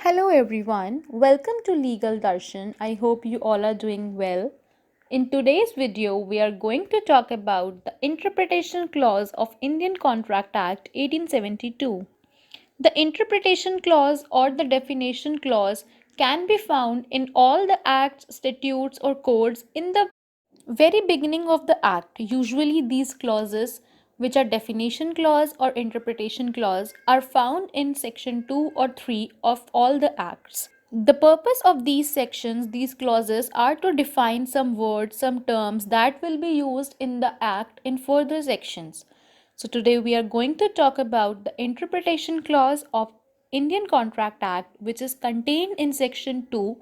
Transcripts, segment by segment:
Hello everyone, welcome to Legal Darshan. I hope you all are doing well. In today's video, we are going to talk about the Interpretation Clause of Indian Contract Act 1872. The Interpretation Clause or the Definition Clause can be found in all the acts, statutes, or codes in the very beginning of the act. Usually these clauses, which are definition clause or interpretation clause, are found in section 2 or 3 of all the acts. The purpose of these sections, these clauses, are to define some words, some terms that will be used in the act in further sections. So today we are going to talk about the interpretation clause of Indian Contract Act, which is contained in section 2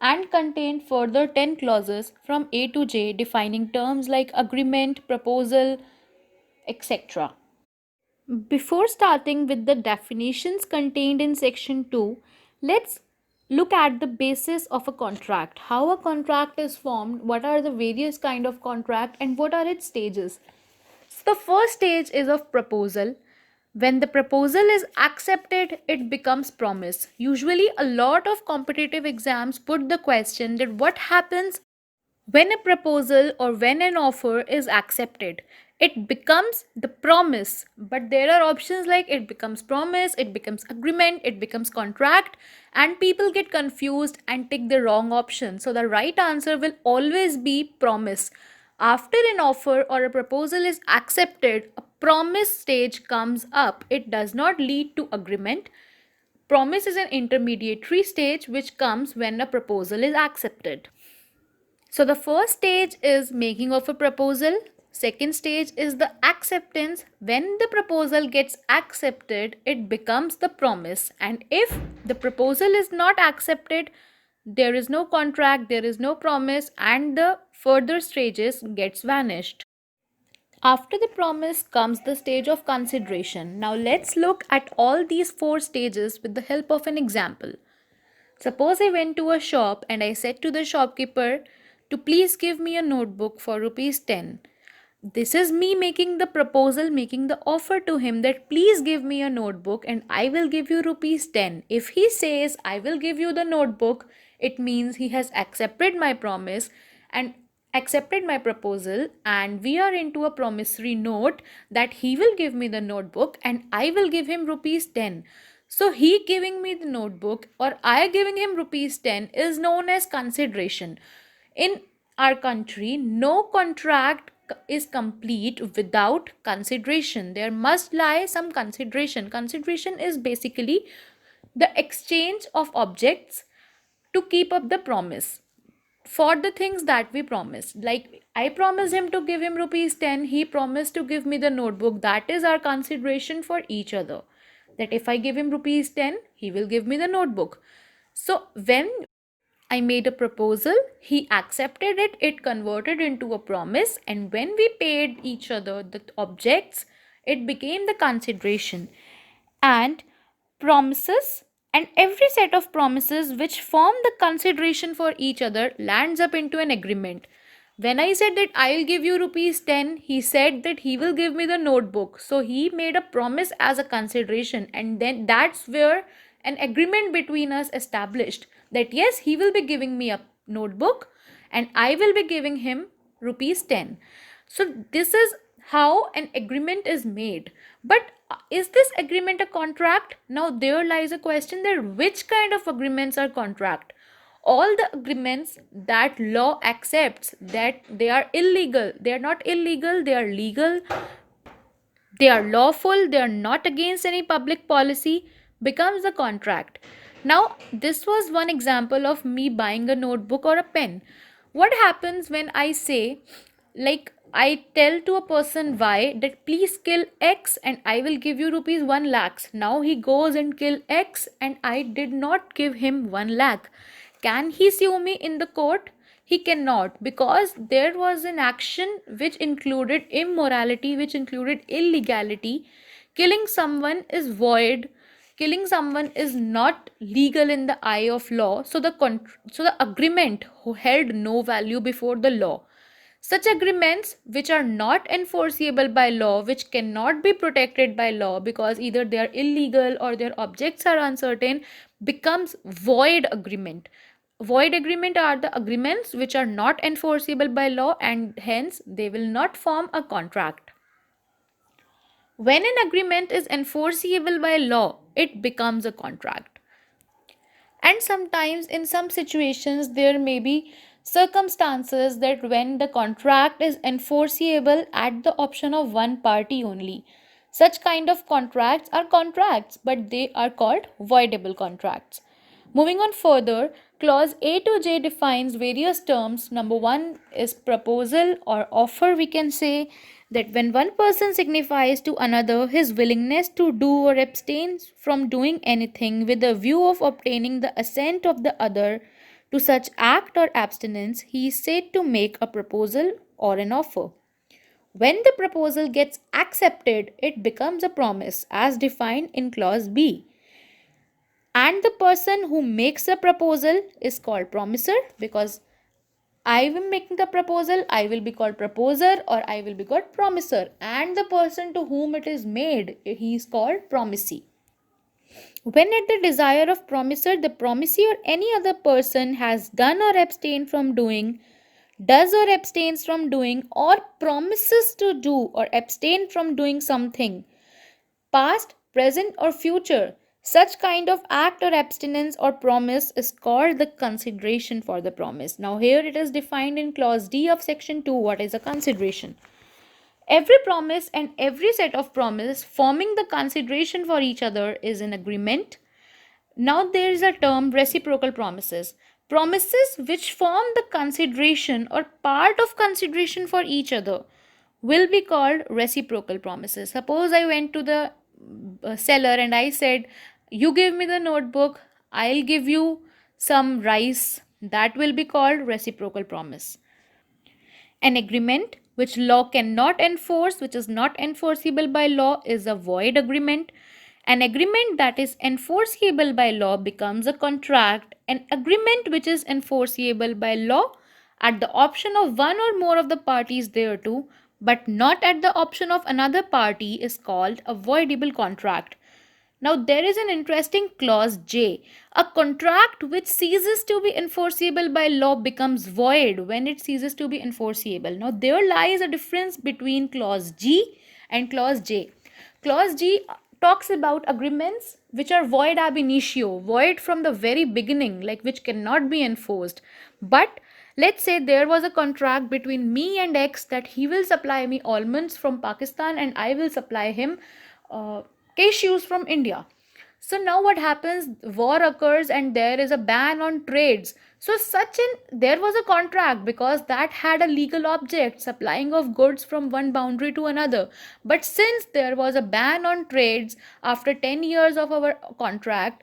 and contain further 10 clauses from A to J defining terms like agreement, proposal, etc. Before starting with the definitions contained in section 2, let's look at the basis of a contract. How a contract is formed, what are the various kind of contract and what are its stages. So the first stage is of proposal. When the proposal is accepted, it becomes promise. Usually, a lot of competitive exams put the question that what happens when a proposal or when an offer is accepted. It becomes the promise, but there are options like it becomes promise, it becomes agreement, it becomes contract, and people get confused and take the wrong option. So the right answer will always be promise. After an offer or a proposal is accepted, a promise stage comes up. It does not lead to agreement. Promise is an intermediary stage which comes when a proposal is accepted. So the first stage is making of a proposal. Second stage is the acceptance. When the proposal gets accepted, it becomes the promise. And if the proposal is not accepted, there is no contract, there is no promise, and the further stages gets vanished. After the promise comes the stage of consideration. Now let's look at all these four stages with the help of an example. Suppose I went to a shop and I said to the shopkeeper to please give me a notebook for rupees 10. This is me making the proposal, making the offer to him that please give me a notebook and I will give you rupees 10. If he says I will give you the notebook, it means he has accepted my promise and accepted my proposal, and we are into a promissory note that he will give me the notebook and I will give him rupees 10. So he giving me the notebook or I giving him rupees 10 is known as consideration. In our country, no contract is complete without consideration. There must lie some consideration. Consideration is basically the exchange of objects to keep up the promise for the things that we promised. Like I promised him to give him rupees 10, he promised to give me the notebook. That is our consideration for each other. That if I give him rupees 10, he will give me the notebook. So when I made a proposal, he accepted it, it converted into a promise, and when we paid each other the objects, it became the consideration. And promises and every set of promises which form the consideration for each other lands up into an agreement. When I said that I'll give you rupees 10, he said that he will give me the notebook. So he made a promise as a consideration, and then that's where an agreement between us established that yes, he will be giving me a notebook and I will be giving him rupees 10. So this is how an agreement is made. But is this agreement a contract? Now there lies a question there, which kind of agreements are contract? All the agreements that law accepts that they are illegal, they are not illegal, they are legal, they are lawful, they are not against any public policy, becomes a contract. Now this was one example of me buying a notebook or a pen. What happens when I say, like, I tell to a person Y that please kill X and I will give you rupees 1 lakhs. Now he goes and kill X and I did not give him 1 lakh. Can he sue me in the court? He cannot, because there was an action which included immorality, which included illegality. Killing someone is void. Killing someone is not legal in the eye of law. So the agreement held no value before the law. Such agreements which are not enforceable by law, which cannot be protected by law because either they are illegal or their objects are uncertain, becomes void agreement. Void agreement are the agreements which are not enforceable by law and hence they will not form a contract. When an agreement is enforceable by law, it becomes a contract. And sometimes, in some situations, there may be circumstances that when the contract is enforceable at the option of one party only. Such kind of contracts are contracts, but they are called voidable contracts. Moving on further, clause A to J defines various terms. Number one is proposal or offer, we can say that when one person signifies to another his willingness to do or abstains from doing anything with the view of obtaining the assent of the other to such act or abstinence, he is said to make a proposal or an offer. When the proposal gets accepted, it becomes a promise as defined in clause B. And the person who makes a proposal is called promiser because I am making the proposal, I will be called proposer or I will be called promiser. And the person to whom it is made, he is called promisee. When at the desire of promiser, the promisee or any other person has done or abstained from doing, does or abstains from doing, or promises to do or abstain from doing something, past, present, or future, such kind of act or abstinence or promise is called the consideration for the promise. Now, here it is defined in clause D of section 2 what is a consideration. Every promise and every set of promise forming the consideration for each other is an agreement. Now, there is a term reciprocal promises. Promises which form the consideration or part of consideration for each other will be called reciprocal promises. Suppose I went to the seller and I said, you give me the notebook, I'll give you some rice. That will be called reciprocal promise. An agreement which law cannot enforce, which is not enforceable by law, is a void agreement. An agreement that is enforceable by law becomes a contract. An agreement which is enforceable by law at the option of one or more of the parties thereto, but not at the option of another party, is called a voidable contract. Now, there is an interesting clause J. A contract which ceases to be enforceable by law becomes void when it ceases to be enforceable. Now, there lies a difference between clause G and clause J. Clause G talks about agreements which are void ab initio, void from the very beginning, like which cannot be enforced. But let's say there was a contract between me and X that he will supply me almonds from Pakistan and I will supply him cashews from India. So now what happens? War occurs and there is a ban on trades. So there was a contract because that had a legal object, supplying of goods from one boundary to another. But since there was a ban on trades after 10 years of our contract,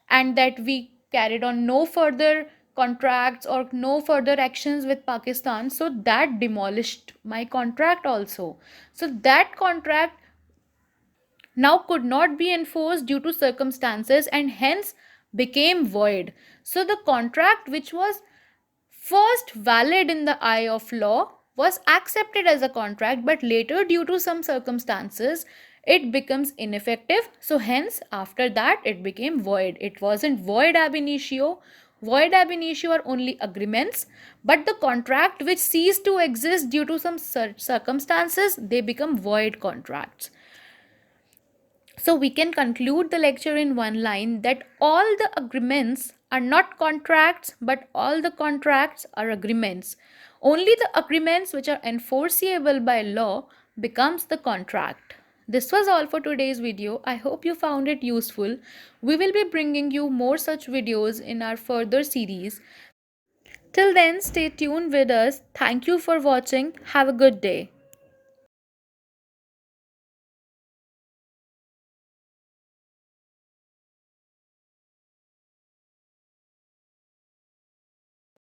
and that we carried on no further contracts or no further actions with Pakistan, so that demolished my contract also. So that contract now could not be enforced due to circumstances and hence became void. So the contract which was first valid in the eye of law was accepted as a contract, but later due to some circumstances it becomes ineffective. So hence after that it became void. It wasn't void ab initio. Void ab initio are only agreements, but the contract which ceased to exist due to some circumstances, they become void contracts. So we can conclude the lecture in one line that all the agreements are not contracts, but all the contracts are agreements. Only the agreements which are enforceable by law becomes the contract. This was all for today's video. I hope you found it useful. We will be bringing you more such videos in our further series. Till then, stay tuned with us. Thank you for watching. Have a good day.